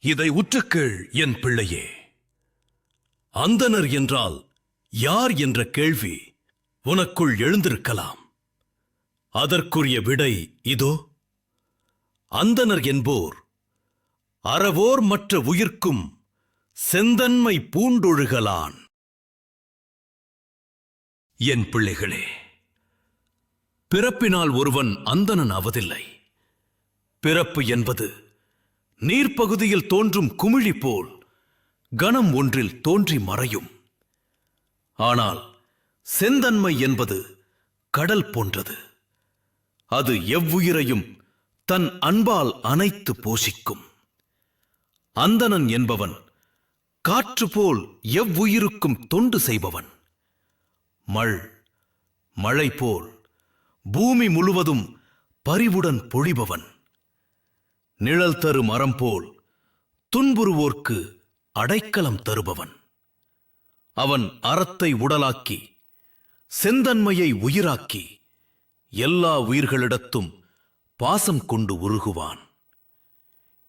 இதை உற்றுக்கேள் என் பிள்ளையே. அந்தணர் என்றால் யார் என்ற கேள்வி உனக்குள் எழுந்திருக்கலாம். அதற்குரிய விடை இதோ. அந்தணர் என்போர் அறவோர் மற்ற உயிர்க்கும் செந்தன்மை பூண்டொழுகலான். என் பிள்ளைகளே, பிறப்பினால் ஒருவன் அந்தணன் ஆவதில்லை. பிறப்பு என்பது நீர்ப்பகுதியில் தோன்றும் குமிழி போல் கணம் ஒன்றில் தோன்றி மறையும். ஆனால் செந்தன்மை என்பது கடல் போன்றது. அது எவ்வுயிரையும் தன் அன்பால் அணைத்து போஷிக்கும். அந்தணன் என்பவன் காற்று போல் எவ்வுயிருக்கும் தொண்டு செய்பவன். மழை போல் பூமி முழுவதும் பரிவுடன் பொழிபவன். நிழல் தரு மரம் போல் துன்புறுவோர்க்கு அடைக்கலம் தருபவன். அவன் அறத்தை உடலாக்கி செந்தன்மையை உயிராக்கி எல்லா உயிர்களிடத்தும் பாசம் கொண்டு உருகுவான்.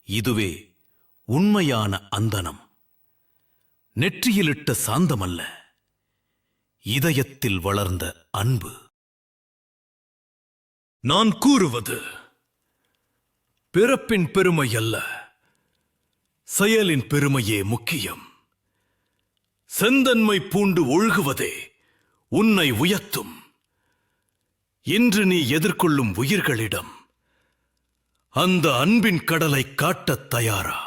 இதுவே உண்மையான அந்தணம். நெற்றியிலிட்ட சாந்தமல்ல, இதயத்தில் வளர்ந்த அன்பு. நான் கூறுவது பிறப்பின் பெருமை அல்ல, செயலின் பெருமையே முக்கியம். செந்தன்மை பூண்டு ஒழுகுவதே உன்னை உயர்த்தும். இன்று நீ எதிர்கொள்ளும் உயிர்களிடம் அந்த அன்பின் கடலை காட்டத் தயாரா?